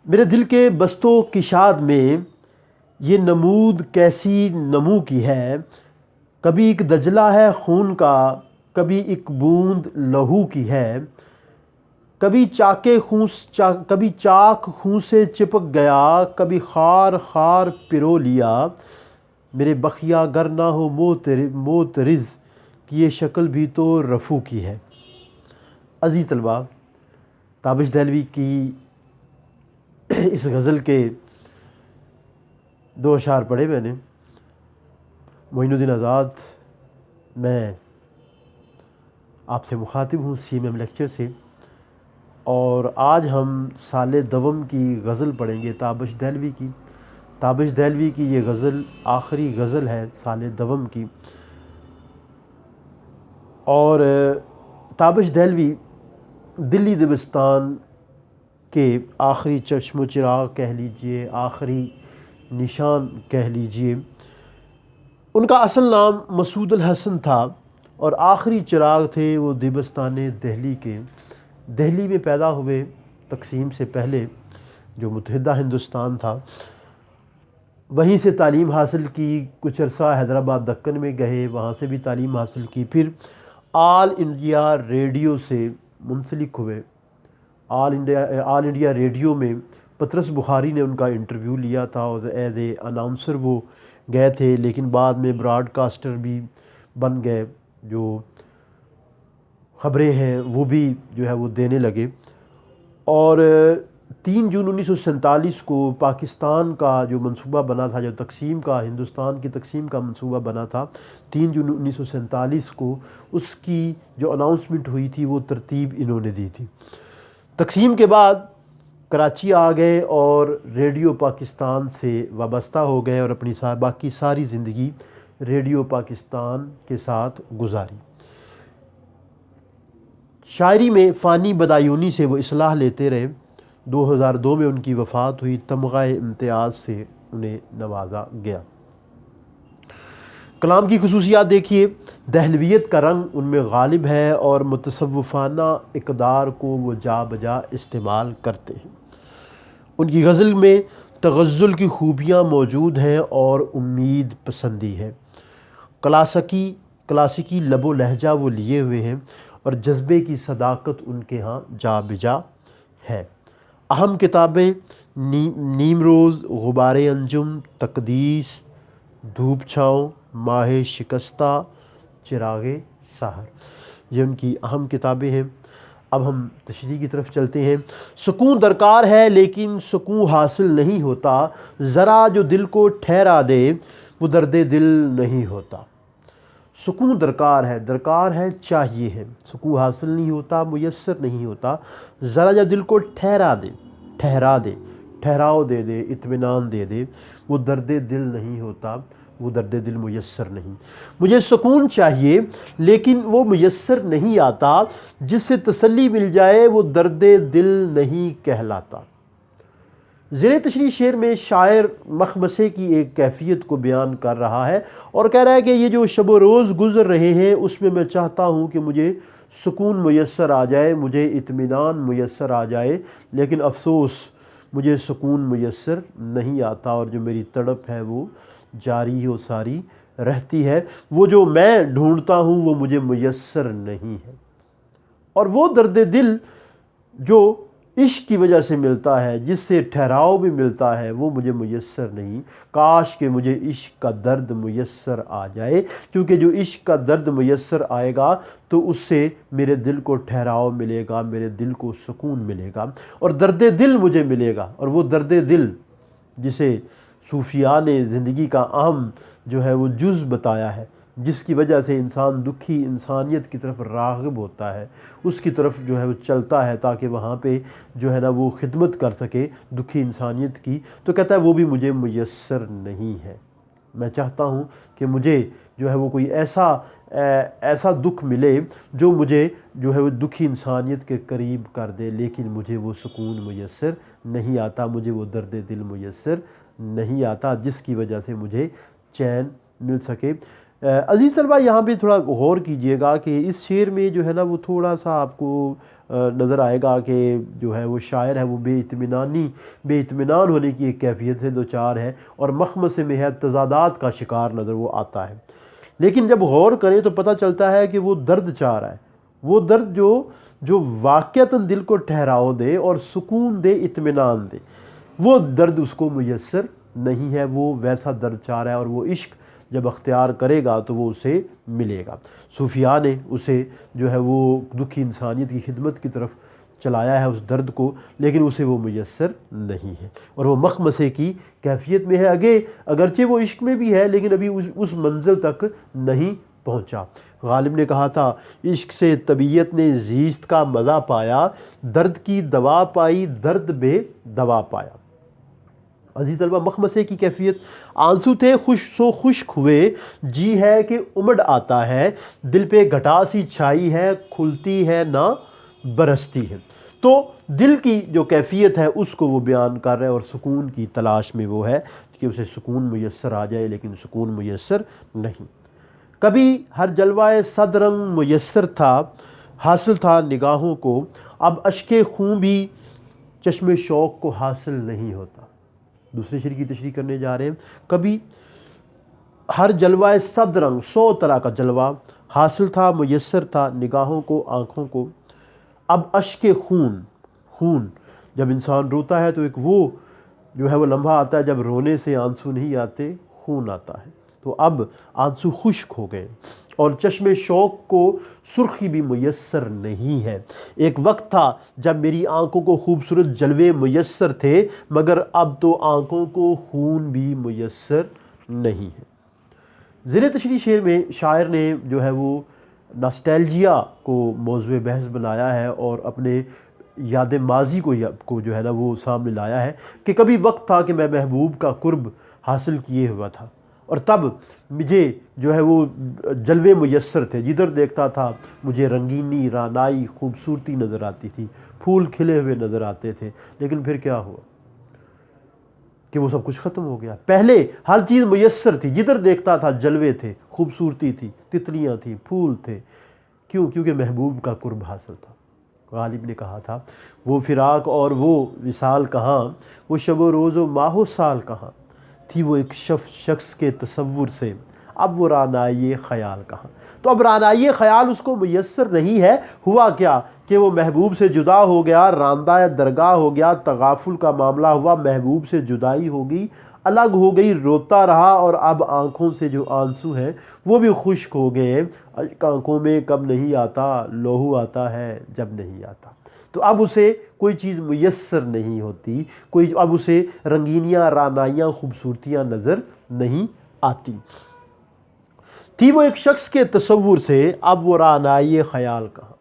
میرے دل کے بست و کشاد میں یہ نمود کیسی نمو کی ہے، کبھی ایک دجلہ ہے خون کا، کبھی ایک بوند لہو کی ہے، کبھی چاک خون سے چپک گیا، کبھی خار خار پرو لیا، میرے بخیا گر نہ ہو موترز کی یہ شکل بھی تو رفو کی ہے۔ عزیز طلبہ، تابش دہلوی کی اس غزل کے دو اشعار پڑھے میں نے۔ معین الدین آزاد، میں آپ سے مخاطب ہوں سی ایم ایم لیکچر سے، اور آج ہم سال دوم کی غزل پڑھیں گے تابش دہلوی کی۔ تابش دہلوی کی یہ غزل آخری غزل ہے سال دوم کی، اور تابش دہلوی دلی دبستان کے آخری چشم و چراغ کہہ لیجئے، آخری نشان کہہ لیجئے۔ ان کا اصل نام مسعود الحسن تھا اور آخری چراغ تھے وہ دبستان دہلی کے۔ دہلی میں پیدا ہوئے تقسیم سے پہلے، جو متحدہ ہندوستان تھا، وہیں سے تعلیم حاصل کی، کچھ عرصہ حیدرآباد دکن میں گئے، وہاں سے بھی تعلیم حاصل کی، پھر آل انڈیا ریڈیو سے منسلک ہوئے۔ آل انڈیا ریڈیو میں پطرس بخاری نے ان کا انٹرویو لیا تھا، اور ایز اے اناؤنسر وہ گئے تھے، لیکن بعد میں براڈ کاسٹر بھی بن گئے، جو خبریں ہیں وہ بھی جو ہے وہ دینے لگے۔ اور 3 جون 1947 کو پاکستان کا جو منصوبہ بنا تھا، جو تقسیم کا، ہندوستان کی تقسیم کا منصوبہ بنا تھا، 3 جون 1947 کو اس کی جو اناؤنسمنٹ ہوئی تھی وہ ترتیب انہوں نے دی تھی۔ تقسیم کے بعد کراچی آ گئے اور ریڈیو پاکستان سے وابستہ ہو گئے اور اپنی باقی ساری زندگی ریڈیو پاکستان کے ساتھ گزاری۔ شاعری میں فانی بدایونی سے وہ اصلاح لیتے رہے۔ 2002 میں ان کی وفات ہوئی، تمغہ امتیاز سے انہیں نوازا گیا۔ کلام کی خصوصیات دیکھیے، دہلویت کا رنگ ان میں غالب ہے اور متصوفانہ اقدار کو وہ جا بجا استعمال کرتے ہیں۔ ان کی غزل میں تغزل کی خوبیاں موجود ہیں اور امید پسندی ہے۔ کلاسیکی لب و لہجہ وہ لیے ہوئے ہیں اور جذبے کی صداقت ان کے ہاں جا بجا ہے۔ اہم کتابیں نیم روز، غبار انجم، تقدیس، دھوپ چھاؤں، ماہ شکستہ، چراغ سحر، یہ ان کی اہم کتابیں ہیں۔ اب ہم تشریح کی طرف چلتے ہیں۔ سکون درکار ہے لیکن سکون حاصل نہیں ہوتا، ذرا جو دل کو ٹھہرا دے وہ درد دل نہیں ہوتا۔ سکون درکار ہے، چاہیے ہے، سکون حاصل نہیں ہوتا، میسر نہیں ہوتا، ذرا جو دل کو ٹھہرا دے، ٹھہراؤ دے دے، اطمینان دے دے، وہ درد دل نہیں ہوتا، وہ درد دل میسر نہیں۔ مجھے سکون چاہیے لیکن وہ میسر نہیں آتا، جس سے تسلی مل جائے وہ درد دل نہیں کہلاتا۔ زیر تشریح شعر میں شاعر مخمصے کی ایک کیفیت کو بیان کر رہا ہے اور کہہ رہا ہے کہ یہ جو شب و روز گزر رہے ہیں اس میں چاہتا ہوں کہ مجھے سکون میسر آ جائے، مجھے اطمینان میسر آ جائے، لیکن افسوس مجھے سکون میسر نہیں آتا، اور جو میری تڑپ ہے وہ جاری و ساری رہتی ہے۔ وہ جو میں ڈھونڈتا ہوں وہ مجھے میسر نہیں ہے، اور وہ درد دل جو عشق کی وجہ سے ملتا ہے، جس سے ٹھہراؤ بھی ملتا ہے، وہ مجھے میسر نہیں۔ کاش کہ مجھے عشق کا درد میسر آ جائے، کیونکہ جو عشق کا درد میسر آئے گا تو اس سے میرے دل کو ٹھہراؤ ملے گا، میرے دل کو سکون ملے گا، اور درد دل مجھے ملے گا۔ اور وہ درد دل جسے صوفیاء نے زندگی کا اہم جو ہے وہ جز بتایا ہے، جس کی وجہ سے انسان دکھی انسانیت کی طرف راغب ہوتا ہے، اس کی طرف جو ہے وہ چلتا ہے تاکہ وہاں پہ جو ہے نا وہ خدمت کر سکے دکھی انسانیت کی، تو کہتا ہے وہ بھی مجھے میسر نہیں ہے۔ میں چاہتا ہوں کہ مجھے جو ہے وہ کوئی ایسا دکھ ملے جو مجھے جو ہے وہ دکھی انسانیت کے قریب کر دے، لیکن مجھے وہ سکون میسر نہیں آتا، مجھے وہ درد دل میسر نہیں آتا، جس کی وجہ سے مجھے چین مل سکے۔ عزیز طلبہ یہاں پہ تھوڑا غور کیجئے گا کہ اس شعر میں جو ہے نا وہ تھوڑا سا آپ کو نظر آئے گا کہ جو ہے وہ شاعر ہے وہ بے اطمینان ہونے کی ایک کیفیت سے دوچار ہے اور مخمصے میں ہے تضادات کا شکار نظر وہ آتا ہے. لیکن جب غور کریں تو پتہ چلتا ہے کہ وہ درد چاہ رہا ہے، وہ درد جو واقعتاً دل کو ٹھہراؤ دے اور سکون دے، اطمینان دے، وہ درد اس کو میسر نہیں ہے. وہ ویسا درد چاہ رہا ہے اور وہ عشق جب اختیار کرے گا تو وہ اسے ملے گا. صوفیاء نے اسے جو ہے وہ دکھی انسانیت کی خدمت کی طرف چلایا ہے اس درد کو، لیکن اسے وہ میسر نہیں ہے اور وہ مخمصے کی کیفیت میں ہے. اگرچہ وہ عشق میں بھی ہے لیکن ابھی اس منزل تک نہیں پہنچا. غالب نے کہا تھا عشق سے طبیعت نے زیست کا مزہ پایا، درد کی دوا پائی درد بے دوا پایا. عزیز طلبہ مخمصے کی کیفیت، آنسو تھے خشک ہوئے، جی ہے کہ امڈ آتا ہے، دل پہ گھٹا سی چھائی ہے، کھلتی ہے نہ برستی ہے. تو دل کی جو کیفیت ہے اس کو وہ بیان کر رہے ہیں اور سکون کی تلاش میں وہ ہے کہ اسے سکون میسر آ جائے، لیکن سکون میسر نہیں. کبھی ہر جلوہ صد رنگ میسر تھا، حاصل تھا نگاہوں کو، اب اشک خون بھی چشم شوق کو حاصل نہیں ہوتا. دوسرے شعر کی تشریح کرنے جا رہے ہیں. کبھی ہر جلوہ صد رنگ، 100 طرح کا جلوہ حاصل تھا، میسر تھا نگاہوں کو، آنکھوں کو، اب اشک خون جب انسان روتا ہے تو ایک وہ جو ہے وہ لمحہ آتا ہے جب رونے سے آنسو نہیں آتے، خون آتا ہے. تو اب آنسو خشک ہو گئے اور چشم شوق کو سرخی بھی میسر نہیں ہے. ایک وقت تھا جب میری آنکھوں کو خوبصورت جلوے میسر تھے، مگر اب تو آنکھوں کو خون بھی میسر نہیں ہے. زیر تشریح شعر میں شاعر نے جو ہے وہ ناسٹیلجیا کو موضوع بحث بنایا ہے اور اپنے یاد ماضی کو جو ہے نا وہ سامنے لایا ہے کہ کبھی وقت تھا کہ میں محبوب کا قرب حاصل کیے ہوا تھا اور تب مجھے جو ہے وہ جلوے میسر تھے، جدھر دیکھتا تھا مجھے رنگینی، رعنائی، خوبصورتی نظر آتی تھی، پھول کھلے ہوئے نظر آتے تھے. لیکن پھر کیا ہوا کہ وہ سب کچھ ختم ہو گیا. پہلے ہر چیز میسر تھی، جدھر دیکھتا تھا جلوے تھے، خوبصورتی تھی، تتلیاں تھیں، پھول تھے. کیونکہ محبوب کا قرب حاصل تھا. غالب نے کہا تھا وہ فراق اور وہ وصال کہاں، وہ شب و روز و ماہ و سال کہاں، تھی وہ ایک شخص کے تصور سے، اب وہ رعنائی خیال کہاں. تو اب رعنائی خیال اس کو میسر نہیں ہے. ہوا کیا کہ وہ محبوب سے جدا ہو گیا، راندہ درگاہ ہو گیا، تغافل کا معاملہ ہوا، محبوب سے جدائی ہو گئی، الگ ہو گئی، روتا رہا اور اب آنکھوں سے جو آنسو ہیں وہ بھی خشک ہو گئے. آنکھوں میں کب نہیں آتا، لوہو آتا ہے جب نہیں آتا. تو اب اسے کوئی چیز میسر نہیں ہوتی، اب اسے رنگینیاں، رعنائیاں، خوبصورتیاں نظر نہیں آتی. تھی وہ ایک شخص کے تصور سے، اب وہ رعنائی خیال کہاں.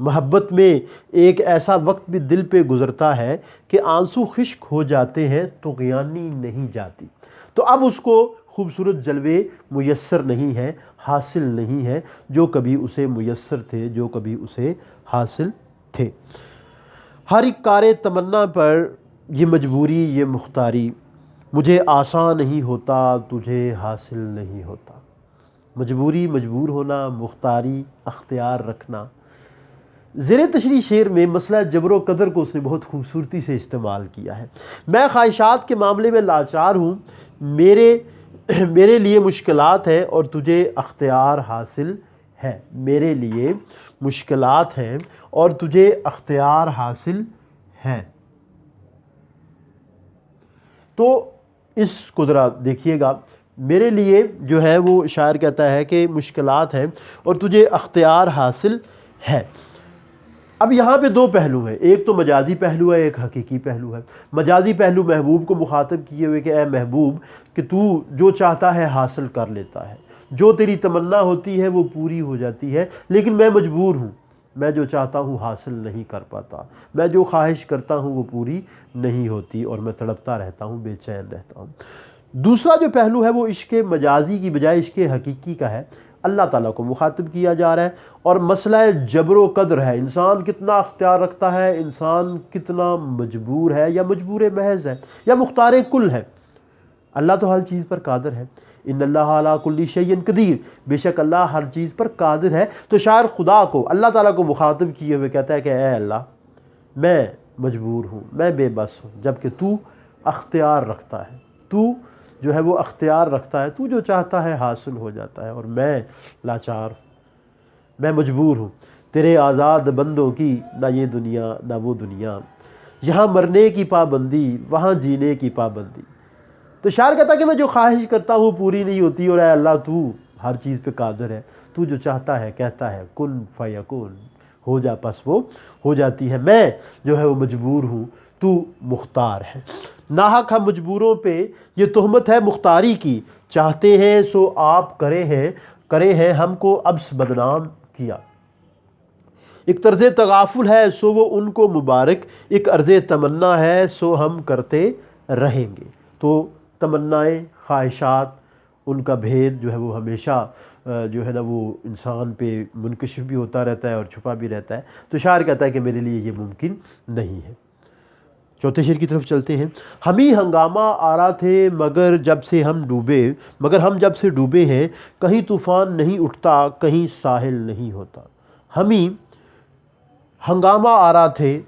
محبت میں ایک ایسا وقت بھی دل پہ گزرتا ہے کہ آنسو خشک ہو جاتے ہیں تو طغیانی نہیں جاتی. تو اب اس کو خوبصورت جلوے میسر نہیں ہیں، حاصل نہیں ہیں جو کبھی اسے میسر تھے، جو کبھی اسے حاصل تھے. ہر ایک کار تمنا پر یہ مجبوری، یہ مختاری، مجھے آسان نہیں ہوتا، تجھے حاصل نہیں ہوتا. مجبوری، مجبور ہونا، مختاری، اختیار رکھنا. زیر تشریح شعر میں مسئلہ جبر و قدر کو اس نے بہت خوبصورتی سے استعمال کیا ہے. میں خواہشات کے معاملے میں لاچار ہوں، میرے لیے مشکلات ہیں اور تجھے اختیار حاصل ہے. میرے لیے مشکلات ہیں اور تجھے اختیار حاصل ہے. تو اس کو ذرا دیکھیے گا، میرے لیے جو ہے وہ شاعر کہتا ہے کہ مشکلات ہیں اور تجھے اختیار حاصل ہے. اب یہاں پہ دو پہلو ہیں، ایک تو مجازی پہلو ہے، ایک حقیقی پہلو ہے. مجازی پہلو محبوب کو مخاطب کیے ہوئے کہ اے محبوب کہ تو جو چاہتا ہے حاصل کر لیتا ہے، جو تیری تمنا ہوتی ہے وہ پوری ہو جاتی ہے، لیکن میں مجبور ہوں، میں جو چاہتا ہوں حاصل نہیں کر پاتا، میں جو خواہش کرتا ہوں وہ پوری نہیں ہوتی اور میں تڑپتا رہتا ہوں، بے چین رہتا ہوں. دوسرا جو پہلو ہے وہ عشق مجازی کی بجائے عشق حقیقی کا ہے. اللہ تعالیٰ کو مخاطب کیا جا رہا ہے اور مسئلہ جبر و قدر ہے. انسان کتنا اختیار رکھتا ہے، انسان کتنا مجبور ہے یا مجبور محض ہے یا مختار کل ہے. اللہ تو ہر چیز پر قادر ہے. ان اللہ علی کل شیء قدیر، بے شک اللہ ہر چیز پر قادر ہے۔ تو شاعر خدا کو، اللہ تعالیٰ کو مخاطب کیے ہوئے کہتا ہے کہ اے اللہ میں مجبور ہوں، میں بے بس ہوں، جبکہ تو اختیار رکھتا ہے، تو جو ہے وہ اختیار رکھتا ہے، تو جو چاہتا ہے حاصل ہو جاتا ہے، اور میں لاچار ہوں، میں مجبور ہوں۔ تیرے آزاد بندوں کی نہ یہ دنیا نہ وہ دنیا، یہاں مرنے کی پابندی وہاں جینے کی پابندی۔ تو شاعر کہتا ہے کہ میں جو خواہش کرتا ہوں پوری نہیں ہوتی، اور اے اللہ تو ہر چیز پہ قادر ہے، تو جو چاہتا ہے کہتا ہے کن فیکون، ہو جا پس وہ ہو جاتی ہے، میں جو ہے وہ مجبور ہوں، تو مختار ہے۔ ناحق ہم مجبوروں پہ یہ تہمت ہے مختاری کی، چاہتے ہیں سو آپ کرے ہیں ہم کو ابس بدنام کیا۔ ایک طرز تغافل ہے سو وہ ان کو مبارک، ایک عرض تمنا ہے سو ہم کرتے رہیں گے۔ تو تمنائیں، خواہشات، ان کا بھید جو ہے وہ ہمیشہ جو ہے نا وہ انسان پہ منکشف بھی ہوتا رہتا ہے اور چھپا بھی رہتا ہے۔ تو شاعر کہتا ہے کہ میرے لیے یہ ممکن نہیں ہے۔ چوتھے شعر کی طرف چلتے ہیں۔ ہم ہی ہنگامہ آرا تھے مگر ہم جب سے ڈوبے ہیں، کہیں طوفان نہیں اٹھتا کہیں ساحل نہیں ہوتا۔ ہم ہی ہنگامہ آرا تھے،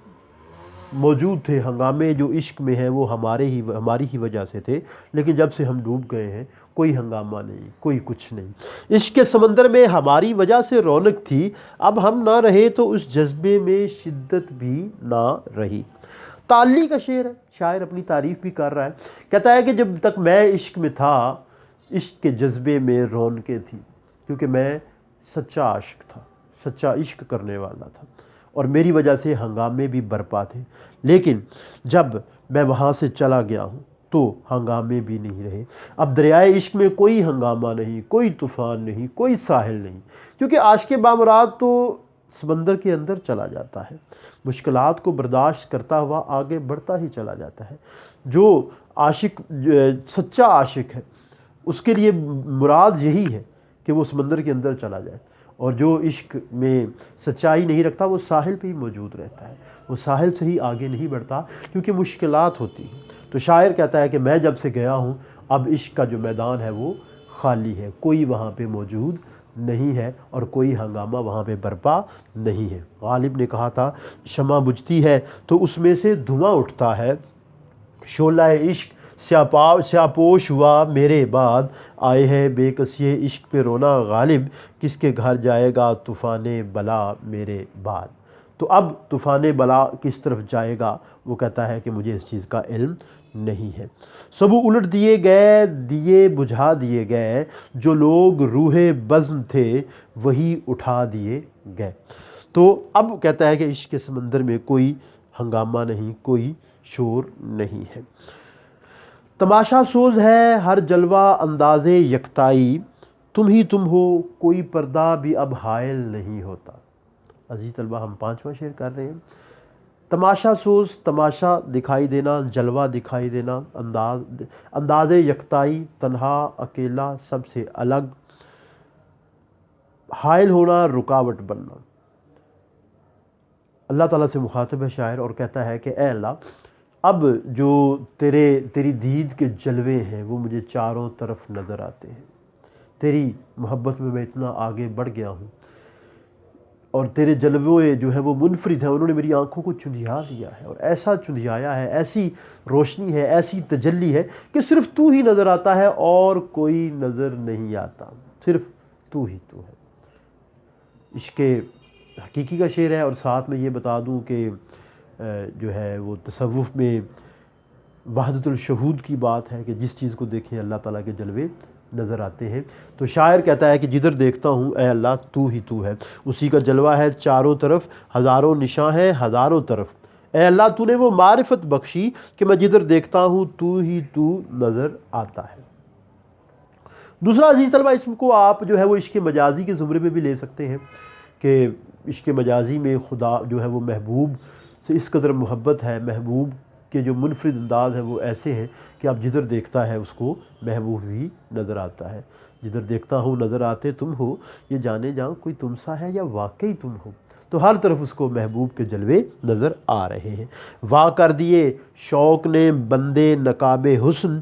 موجود تھے، ہنگامے جو عشق میں ہیں وہ ہماری ہی وجہ سے تھے، لیکن جب سے ہم ڈوب گئے ہیں کوئی ہنگامہ نہیں، کوئی کچھ نہیں۔ عشق کے سمندر میں ہماری وجہ سے رونق تھی، اب ہم نہ رہے تو اس جذبے میں شدت بھی نہ رہی۔ تعلی کا شعر ہے، شاعر اپنی تعریف بھی کر رہا ہے، کہتا ہے کہ جب تک میں عشق میں تھا، عشق کے جذبے میں رونقیں تھی، کیونکہ میں سچا عاشق تھا، سچا عشق کرنے والا تھا، اور میری وجہ سے ہنگامے بھی برپا تھے۔ لیکن جب میں وہاں سے چلا گیا ہوں تو ہنگامے بھی نہیں رہے۔ اب دریائے عشق میں کوئی ہنگامہ نہیں، کوئی طوفان نہیں، کوئی ساحل نہیں، کیونکہ عاشق بامراد تو سمندر کے اندر چلا جاتا ہے، مشکلات کو برداشت کرتا ہوا آگے بڑھتا ہی چلا جاتا ہے۔ جو عاشق سچا عاشق ہے اس کے لیے مراد یہی ہے کہ وہ سمندر کے اندر چلا جائے، اور جو عشق میں سچائی نہیں رکھتا وہ ساحل پہ ہی موجود رہتا ہے، وہ ساحل سے ہی آگے نہیں بڑھتا کیونکہ مشکلات ہوتی ہیں۔ تو شاعر کہتا ہے کہ میں جب سے گیا ہوں اب عشق کا جو میدان ہے وہ خالی ہے، کوئی وہاں پہ موجود نہیں ہے اور کوئی ہنگامہ وہاں پہ برپا نہیں ہے۔ غالب نے کہا تھا شمع بجھتی ہے تو اس میں سے دھواں اٹھتا ہے، شعلہ عشق سیاہ پوش ہوا میرے بعد، آئے ہے بے کسی عشق پہ رونا غالب، کس کے گھر جائے گا طوفان بلا میرے بعد۔ تو اب طوفان بلا کس طرف جائے گا وہ کہتا ہے کہ مجھے اس چیز کا علم نہیں ہے۔ سبو الٹ دیے گئے، دیے بجھا دیے گئے، جو لوگ روح بزم تھے وہی اٹھا دیے گئے۔ تو اب کہتا ہے کہ عشق کے سمندر میں کوئی ہنگامہ نہیں، کوئی شور نہیں ہے۔ تماشا سوز ہے ہر جلوہ انداز یکتائی، تم ہی تم ہو کوئی پردہ بھی اب حائل نہیں ہوتا۔ عزیز طلبہ ہم 5واں شعر کر رہے ہیں۔ تماشا سوز، تماشا دکھائی دینا، جلوہ دکھائی دینا، انداز یکتائی، تنہا اکیلا سب سے الگ، حائل ہونا، رکاوٹ بننا۔ اللہ تعالیٰ سے مخاطب ہے شاعر اور کہتا ہے کہ اے اللہ اب جو تیری دید کے جلوے ہیں وہ مجھے چاروں طرف نظر آتے ہیں، تیری محبت میں اتنا آگے بڑھ گیا ہوں، اور تیرے جلوے جو ہیں وہ منفرد ہیں، انہوں نے میری آنکھوں کو چندھیا دیا ہے، اور ایسا چندھیایا ہے، ایسی روشنی ہے، ایسی تجلی ہے کہ صرف تو ہی نظر آتا ہے اور کوئی نظر نہیں آتا، صرف تو ہی تو ہے۔ عشق حقیقی کا شعر ہے، اور ساتھ میں یہ بتا دوں کہ جو ہے وہ تصوف میں وحدت الشہود کی بات ہے کہ جس چیز کو دیکھیں اللہ تعالیٰ کے جلوے نظر آتے ہیں۔ تو شاعر کہتا ہے کہ جدھر دیکھتا ہوں اے اللہ تو ہی تو ہے، اسی کا جلوہ ہے چاروں طرف، ہزاروں نشاں ہیں ہزاروں طرف، اے اللہ تو نے وہ معرفت بخشی کہ میں جدھر دیکھتا ہوں تو ہی تو نظر آتا ہے۔ دوسرا عزیز طلبہ اس کو آپ جو ہے وہ عشق مجازی کے زمرے میں بھی لے سکتے ہیں کہ عشق مجازی میں خدا جو ہے وہ محبوب سے اس قدر محبت ہے، محبوب کے جو منفرد انداز ہے وہ ایسے ہیں کہ آپ جدھر دیکھتا ہے اس کو محبوب ہی نظر آتا ہے۔ جدھر دیکھتا ہوں نظر آتے تم ہو، یہ جانے جاؤں کوئی تم سا ہے یا واقعی تم ہو۔ تو ہر طرف اس کو محبوب کے جلوے نظر آ رہے ہیں۔ واہ کر دیے شوق نے بندے نقاب حسن،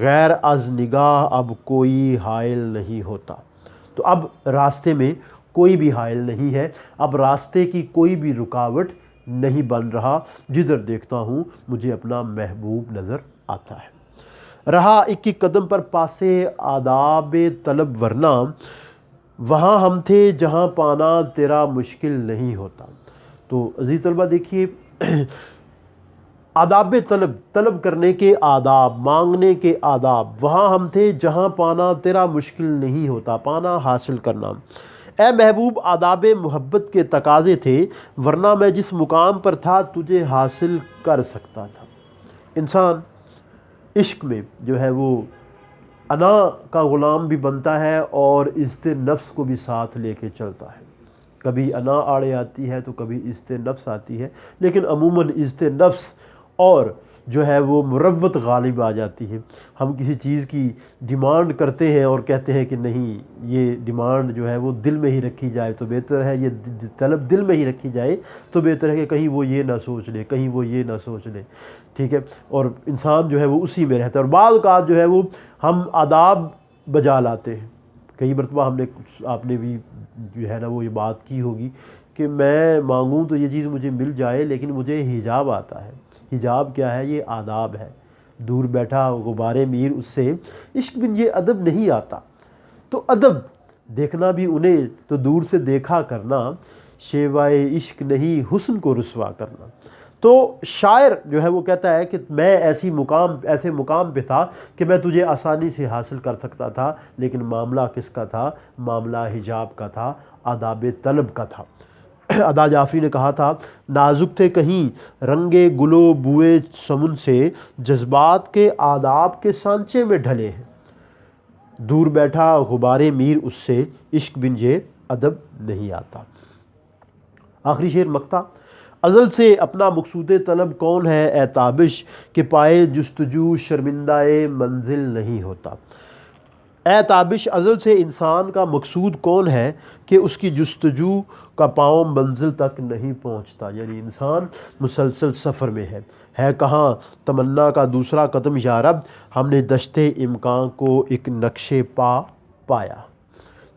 غیر از نگاہ اب کوئی حائل نہیں ہوتا۔ تو اب راستے میں کوئی بھی حائل نہیں ہے، اب راستے کی کوئی بھی رکاوٹ نہیں بن رہا، جدھر دیکھتا ہوں مجھے اپنا محبوب نظر آتا ہے۔ رہا ایک ایک قدم پر پاسے آداب طلب، ورنہ وہاں ہم تھے جہاں پانا تیرا مشکل نہیں ہوتا۔ تو عزیز طلبہ دیکھیے، آداب طلب، طلب کرنے کے آداب، مانگنے کے آداب، وہاں ہم تھے جہاں پانا تیرا مشکل نہیں ہوتا، پانا حاصل کرنا۔ اے محبوب آداب محبت کے تقاضے تھے، ورنہ میں جس مقام پر تھا تجھے حاصل کر سکتا تھا۔ انسان عشق میں جو ہے وہ انا کا غلام بھی بنتا ہے اور عزت نفس کو بھی ساتھ لے کے چلتا ہے۔ کبھی انا آڑے آتی ہے تو کبھی عزت نفس آتی ہے، لیکن عموماً عزت نفس اور جو ہے وہ مروت غالب آ جاتی ہے۔ ہم کسی چیز کی ڈیمانڈ کرتے ہیں اور کہتے ہیں کہ نہیں، یہ ڈیمانڈ جو ہے وہ دل میں ہی رکھی جائے تو بہتر ہے، یہ طلب دل میں ہی رکھی جائے تو بہتر ہے کہ کہیں وہ یہ نہ سوچ لے، کہیں وہ یہ نہ سوچ لے، ٹھیک ہے۔ اور انسان جو ہے وہ اسی میں رہتا ہے، اور بعض اوقات جو ہے وہ ہم آداب بجا لاتے ہیں۔ کئی مرتبہ ہم نے آپ نے بھی جو ہے نا وہ یہ بات کی ہوگی کہ میں مانگوں تو یہ چیز مجھے مل جائے، لیکن مجھے حجاب آتا ہے۔ حجاب کیا ہے؟ یہ آداب ہے۔ دور بیٹھا غبار میر اس سے عشق بن یہ ادب نہیں آتا۔ تو ادب دیکھنا بھی انہیں تو دور سے دیکھا کرنا، شیوائے عشق نہیں حسن کو رسوا کرنا۔ تو شاعر جو ہے وہ کہتا ہے کہ میں ایسے مقام پہ تھا کہ میں تجھے آسانی سے حاصل کر سکتا تھا، لیکن معاملہ کس کا تھا؟ معاملہ حجاب کا تھا، آداب طلب کا تھا۔ ادا جعفری نے کہا تھا، نازک تھے کہیں رنگے گلو بوئے سمن سے، جذبات کے آداب کے سانچے میں ڈھلے ہیں۔ دور بیٹھا غبار میر اس سے، عشق بن یہ ادب نہیں آتا۔ آخری شعر مقطع، ازل سے اپنا مقصود طلب کون ہے اے تابش، کہ پائے جستجو شرمندہ منزل نہیں ہوتا۔ اے تابش، ازل سے انسان کا مقصود کون ہے کہ اس کی جستجو کا پاؤں منزل تک نہیں پہنچتا، یعنی انسان مسلسل سفر میں ہے کہاں تمنا کا دوسرا قدم یا رب، ہم نے دشت امکان کو ایک نقش پا پایا۔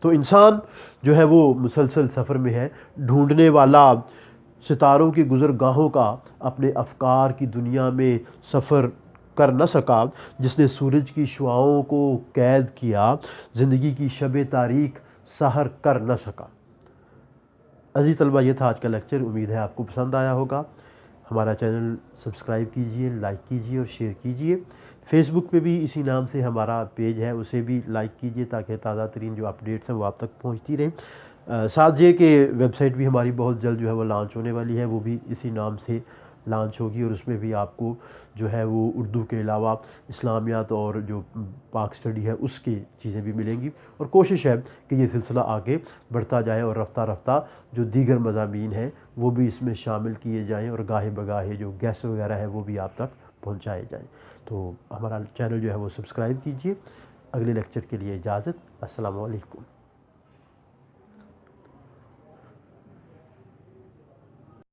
تو انسان جو ہے وہ مسلسل سفر میں ہے، ڈھونڈنے والا ستاروں کی گزرگاہوں کا اپنے افکار کی دنیا میں سفر کر نہ سکا، جس نے سورج کی شعاؤں کو قید کیا، زندگی کی شب تاریک سحر کر نہ سکا۔ عزیز طلبہ، یہ تھا آج کا لیکچر، امید ہے آپ کو پسند آیا ہوگا۔ ہمارا چینل سبسکرائب کیجئے، لائک کیجئے اور شیئر کیجئے۔ فیس بک پہ بھی اسی نام سے ہمارا پیج ہے، اسے بھی لائک کیجئے تاکہ تازہ ترین جو اپڈیٹس ہیں وہ آپ تک پہنچتی رہیں۔ ساتھ یہ کہ ویب سائٹ بھی ہماری بہت جلد جو ہے وہ لانچ ہونے والی ہے، وہ بھی اسی نام سے لانچ ہوگی، اور اس میں بھی آپ کو جو ہے وہ اردو کے علاوہ اسلامیات اور جو پاک اسٹڈی ہے اس کی چیزیں بھی ملیں گی، اور کوشش ہے کہ یہ سلسلہ آگے بڑھتا جائے اور رفتہ رفتہ جو دیگر مضامین ہیں وہ بھی اس میں شامل کیے جائیں، اور گاہے بگاہے جو گیسٹ وغیرہ ہیں وہ بھی آپ تک پہنچائے جائیں۔ تو ہمارا چینل جو ہے وہ سبسکرائب کیجئے۔ اگلے لیکچر کے لیے اجازت، السلام علیکم۔